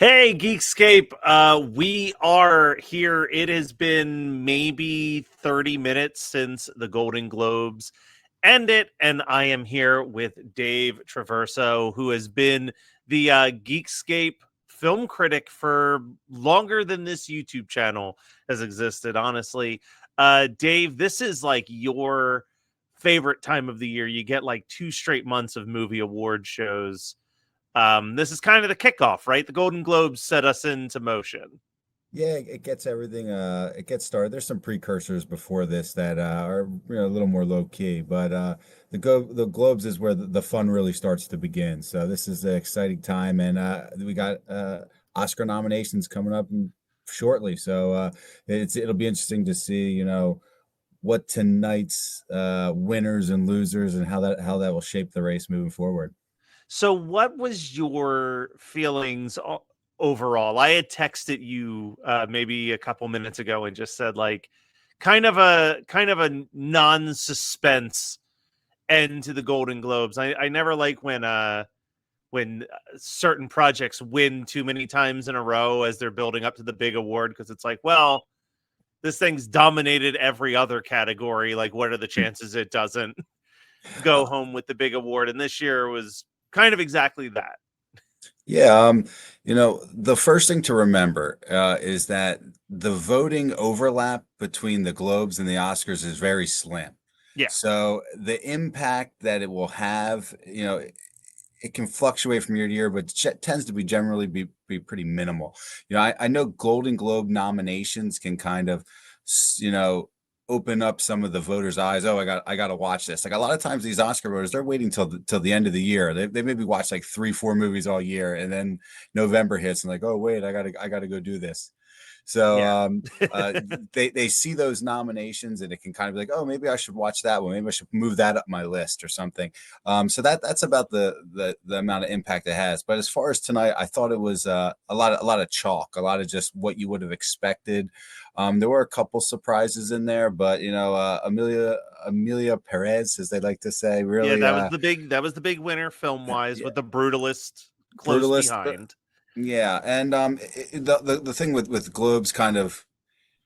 Hey, Geekscape. We are here. It has been maybe 30 minutes since the Golden Globes ended, and I am here with Dave Traverso, who has been the Geekscape film critic for longer than this YouTube channel has existed, honestly. Dave, this is like your favorite time of the year. You get like 2 straight months of movie award shows. This is kind of the kickoff, right? The Golden Globes set us into motion. Yeah, it gets everything. It gets started. There's some precursors before this that are a little more low key, but the Globes is where the fun really starts to begin. So this is an exciting time, and we got Oscar nominations coming up shortly. So it'll be interesting to see, what tonight's winners and losers and how that will shape the race moving forward. So, what was your feelings overall? I had texted you maybe a couple minutes ago and just said like, kind of a non-suspense end to the Golden Globes. I never like when certain projects win too many times in a row as they're building up to the big award, because it's like, well, this thing's dominated every other category. Like, what are the chances it doesn't go home with the big award? And this year was kind of exactly that. Yeah, the first thing to remember is that the voting overlap between the Globes and the Oscars is very slim. Yeah. So the impact that it will have, it can fluctuate from year to year, but tends to be generally be pretty minimal. I know Golden Globe nominations can kind of, you know, open up some of the voters' eyes. Oh, I got to watch this. Like a lot of times, these Oscar voters, they're waiting till the end of the year. They maybe watch like 3-4 movies all year, and then November hits and like, oh wait, I gotta go do this. So Yeah. they see those nominations and it can kind of be like, oh, maybe I should watch that one. Maybe I should move that up my list or something. So that's about the amount of impact it has. But as far as tonight, I thought it was a lot of chalk, a lot of just what you would have expected. There were a couple surprises in there, but Amelia Perez, as they like to say, Yeah, really that was the big winner film wise, yeah, with the Brutalist close brutalist. behind. Yeah, and the thing with Globes kind of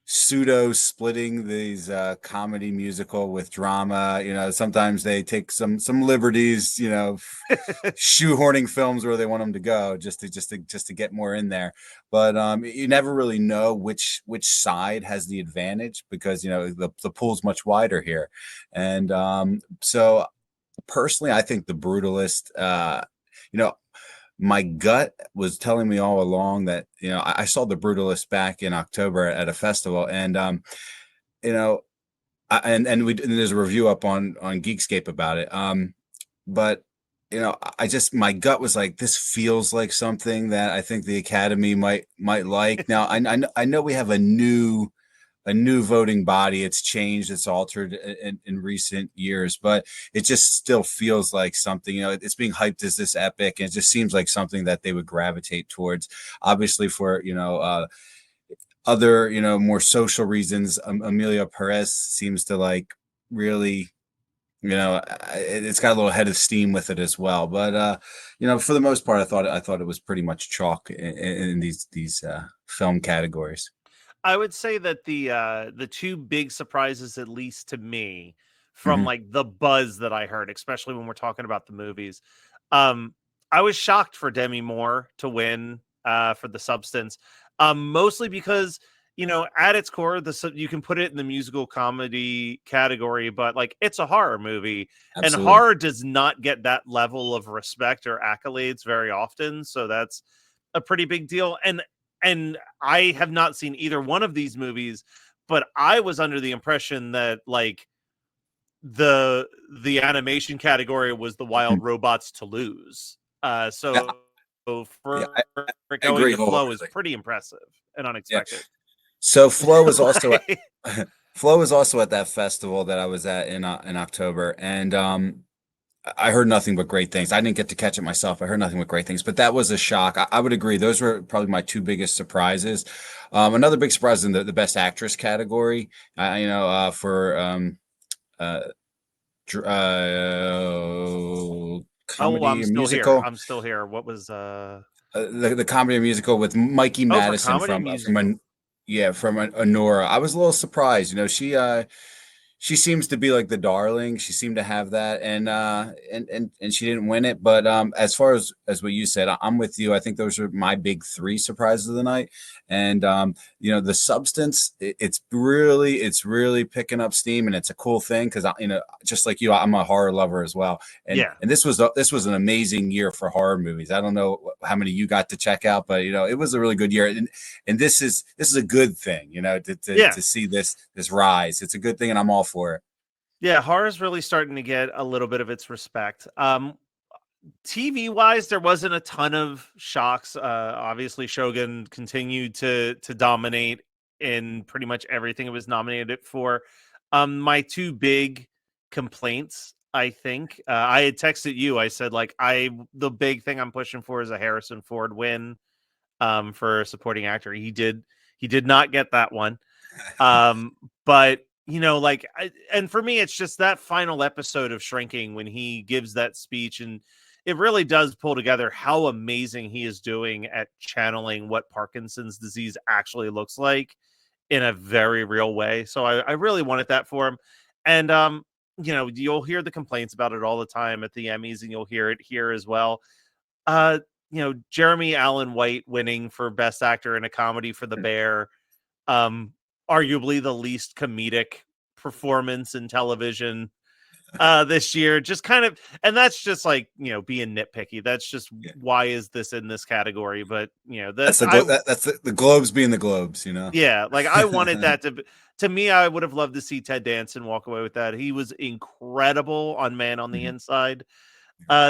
pseudo splitting these comedy musical with drama. Sometimes they take some liberties, shoehorning films where they want them to go just to get more in there. But you never really know which side has the advantage because the pool's much wider here. And so personally, I think the Brutalist, you know my gut was telling me all along that I saw the Brutalist back in October at a festival, and you know and there's a review up on Geekscape about it. But I just my gut was like, this feels like something that I think the Academy might like. Now I know we have a new voting body. It's changed, it's altered in recent years, but it just still feels like something, it's being hyped as this epic, and it just seems like something that they would gravitate towards. Obviously, for other more social reasons, Amelia Perez seems to like really, it's got a little head of steam with it as well. But for the most part, I thought it was pretty much chalk in these film categories. I would say that the two big surprises, at least to me, from Hmm. like the buzz that I heard, especially when we're talking about the movies, um, I was shocked for Demi Moore to win for The Substance, mostly because at its core, you can put it in the musical comedy category, but like it's a horror movie, and Absolutely. horror does not get that level of respect or accolades very often, so that's a pretty big deal. And I have not seen either one of these movies, but I was under the impression that like the animation category was the Mhm. Wild Robots to lose. Yeah, So yeah, for it I going agree to Flow is wholeheartedly. pretty impressive and Yeah. unexpected. So Flo was also at Like, Flo was also at that festival that I was at in October, and I heard nothing but great things. I didn't get to catch it myself. I heard nothing but great things, but that was a shock. I would agree. Those were probably my two biggest surprises. Another big surprise in the best actress category. For uh, oh, comedy I'm or still here. musical. I'm still here. What was the comedy musical with Mikey Oh, for Madison comedy from musical. Honora. I was a little surprised. She seems to be like the darling. She seemed to have that, and she didn't win it. But as far as what you said, I'm with you. I think those are my big three surprises of the night. And the substance, it's really picking up steam, and it's a cool thing because just like you, I'm a horror lover as well. And Yeah. and this was an amazing year for horror movies. I don't know how many you got to check out, but it was a really good year. And this is a good thing, Yeah. to see this rise. It's a good thing, and I'm all for it. Yeah, horror's really starting to get a little bit of its respect. TV wise, there wasn't a ton of shocks. Obviously, Shogun continued to dominate in pretty much everything it was nominated for. My two big complaints, I think, I had texted you. I said like the big thing I'm pushing for is a Harrison Ford win for supporting actor. He did not get that one. But and for me, it's just that final episode of Shrinking when he gives that speech, and it really does pull together how amazing he is doing at channeling what Parkinson's disease actually looks like in a very real way. So I really wanted that for him. And you'll hear the complaints about it all the time at the Emmys, and you'll hear it here as well. Uh, Jeremy Allen White winning for Best Actor in a Comedy for The Bear, um, arguably the least comedic performance in television this year. Just kind of, and that's just like being nitpicky. That's just Yeah. why is this in this category? But That's the Globes being the Globes. yeah, like I wanted that to me. I would have loved to see Ted Danson walk away with that. He was incredible on Man on the Mhm. Inside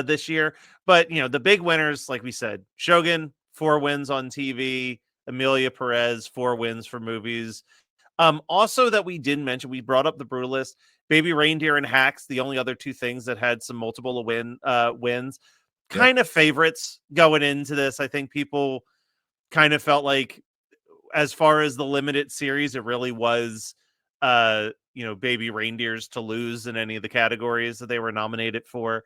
this year. But the big winners, like we said, Shogun 4 wins on TV, Amelia Perez 4 wins for movies. Also that we didn't mention, we brought up The Brutalist, Baby Reindeer and Hacks, the only other two things that had some multiple wins. Yep. Kind of favorites going into this. I think people kind of felt like, as far as the limited series, it really was Baby Reindeers to lose in any of the categories that they were nominated for.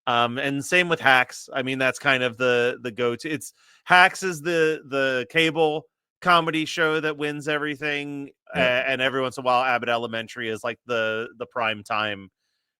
And same with Hacks. I mean, that's kind of the go-to. It's Hacks is the cable comedy show that wins everything, Yep. and every once in a while, Abbott Elementary is like the prime time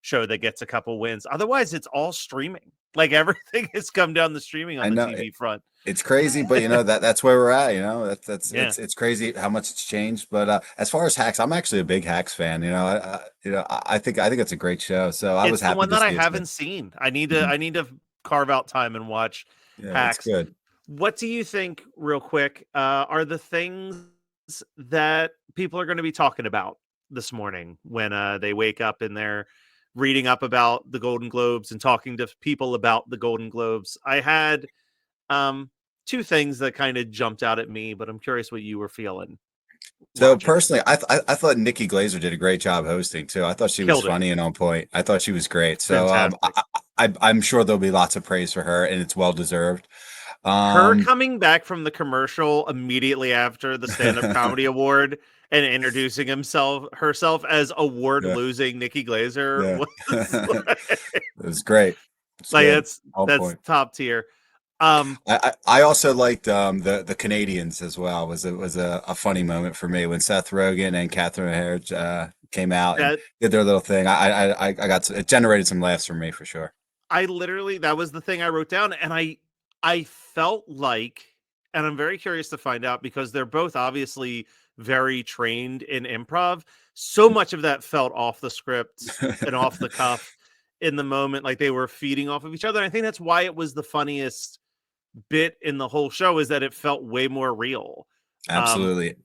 show that gets a couple wins. Otherwise, it's all streaming. Like everything has come down the streaming on I the know TV front. it's crazy, but that's where we're at. Yeah, It's crazy how much it's changed. But as far as Hacks, I'm actually a big Hacks fan. I think it's a great show. So I was it's the happy one to that I see it's good. haven't seen. I need to Mhm. I need to carve out time and watch Yeah, it's Hacks. good. What do you think, real quick, are the things that people are going to be talking about this morning when they wake up and they're reading up about the Golden Globes and talking to people about the Golden Globes? I had two things that kind of jumped out at me, but I'm curious what you were feeling So watching it. personally, I thought Nikki Glaser did a great job hosting too. I thought she was Killed it. funny and on point. I thought she was great. So Fantastic. I'm sure there'll be lots of praise for her, and it's well deserved. Her Um, coming back from the commercial immediately after the stand-up comedy award and introducing herself as yeah, award-losing Nikki Glaser yeah, was it was great. It's like good. On that's point. top tier. Um, I also liked the Canadians as well. Was a funny moment for me when Seth Rogen and Catherine O'Hara came out and that did their little thing. It generated some laughs for me for sure. I literally that was the thing I wrote down, and I felt like, and I'm very curious to find out because they're both obviously very trained in improv. So much of that felt off the script and off the cuff in the moment, like they were feeding off of each other. And I think that's why it was the funniest bit in the whole show, is that it felt way more real. Um, Absolutely.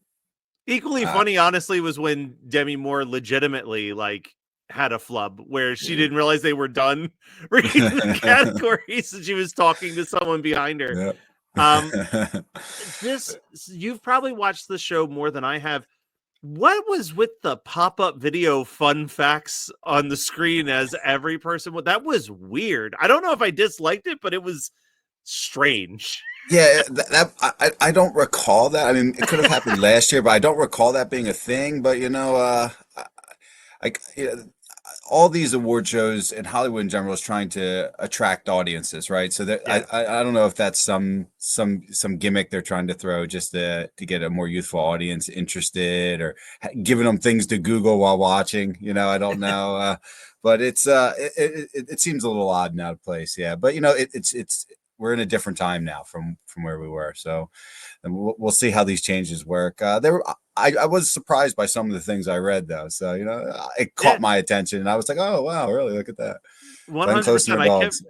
Equally Uh, funny, honestly, was when Demi Moore legitimately like had a flub where she didn't realize they were done reading the categories and she was talking to someone behind her. yeah. Um, this You've probably watched the show more than I have. What was with the pop-up video fun facts on the screen as every person that was weird. I don't know if I disliked it, but it was strange. Yeah, I don't recall that. I mean, it could have happened last year, but I don't recall that being a thing. But I, all these award shows and Hollywood in general is trying to attract audiences, right? So that Yeah. I don't know if that's some gimmick they're trying to throw just to get a more youthful audience interested, or giving them things to Google while watching. I don't know, but it seems a little odd and out of place. Yeah, but it's we're in a different time now from where we were. So, and we'll see how these changes work. I was surprised by some of the things I read though. So, it caught Yeah. my attention and I was like, oh wow, really? Look at that. Playing close to 100%. our dogs.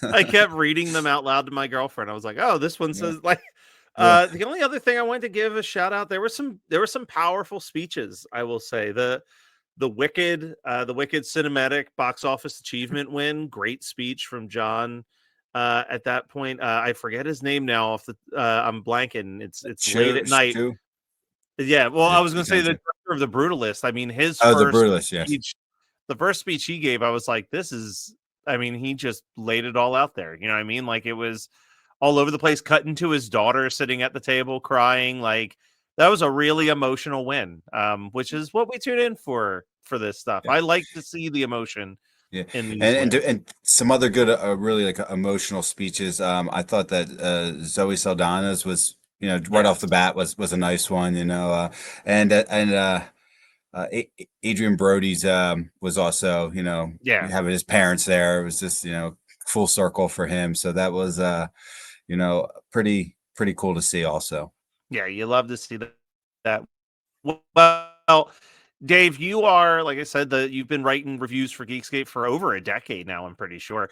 I kept reading them out loud to my girlfriend. I was like, "Oh, this one Yeah. says like." Yeah. The only other thing I wanted to give a shout out, there were some powerful speeches. I will say the Wicked cinematic box office achievement win. Great speech from John. At that point, I forget his name now. I'm blanking. It's late at night. Two. Yeah, well, I was You going to say can the say. director of the Brutalist. I mean, his Oh, the first Brutalist. Yes. speech, the first speech he gave, I was like, this is. I mean, he just laid it all out there. You know what I mean? Like it was all over the place. Cutting to his daughter sitting at the table crying. Like that was a really emotional win. Which is what we tune in for this stuff. Yeah. I like to see the emotion Yeah, in these and wins. and some other good, really like emotional speeches. I thought that Zoe Saldana's was, right Yeah, off the bat was a nice one. Adrian Brody's was also, yeah, having his parents there. It was just, full circle for him. So that was pretty cool to see also. yeah. You love to see that. Well, Dave, you are, like I said, you've been writing reviews for Geekscape for over a decade now, I'm pretty sure.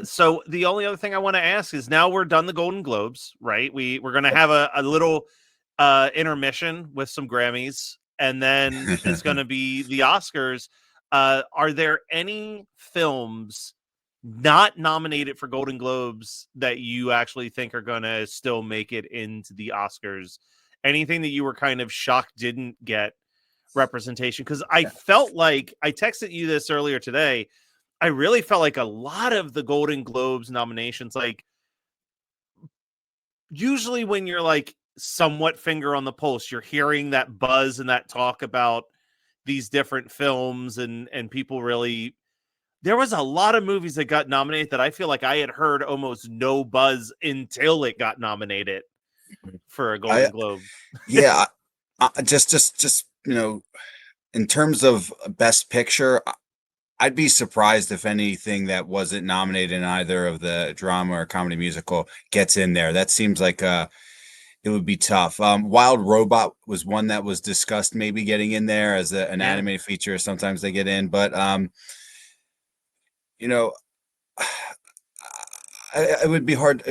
So the only other thing I want to ask is now we're done the Golden Globes, right? We're gonna have a little intermission with some Grammys, and then it's gonna be the Oscars. Are there any films not nominated for Golden Globes that you actually think are gonna still make it into the Oscars? Anything that you were kind of shocked didn't get representation? Because I felt like I texted you this earlier today. I really felt like a lot of the Golden Globes nominations, like usually when you're like somewhat finger on the pulse, you're hearing that buzz and that talk about these different films and people really there was a lot of movies that got nominated that I feel like I had heard almost no buzz until it got nominated for a I Golden Globe. Yeah, just in terms of best picture, I'd be surprised if anything that wasn't nominated in either of the drama or comedy musical gets in there. That seems like it would be tough. Wild Robot was one that was discussed maybe getting in there as an Yeah. animated feature. Sometimes they get in, but you know, it would be hard.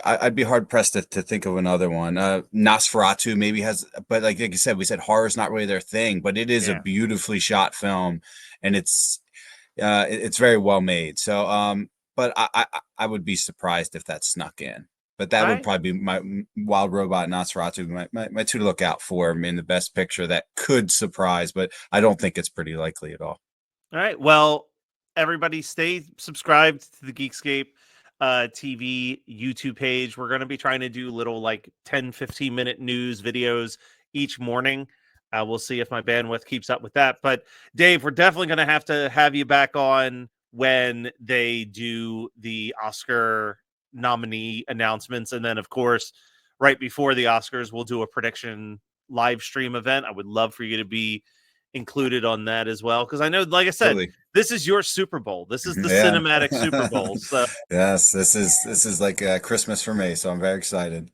I'd be hard pressed to think of another one. Nosferatu maybe has, but like you said, we said horror's not really their thing, but it is a Yeah. beautifully shot film, and it's very well made. So, but I would be surprised if that snuck in. But that All would right. probably be my Wild Robot and Nosferatu, my two to look out for in the best picture that could surprise, but I don't think it's pretty likely at all. All right. Well, everybody stay subscribed to the Geekscape TV YouTube page. We're going to be trying to do little like 10-15 minute news videos each morning. We'll see if my bandwidth keeps up with that. But Dave, we're definitely going to have you back on when they do the Oscar nominee announcements. And then, of course, right before the Oscars, we'll do a prediction live stream event. I would love for you to be included on that as well. Because I know, like I said, Absolutely. this is your Super Bowl. This is the Yeah. cinematic Super Bowl. So Yes, this is like Christmas for me, so I'm very excited.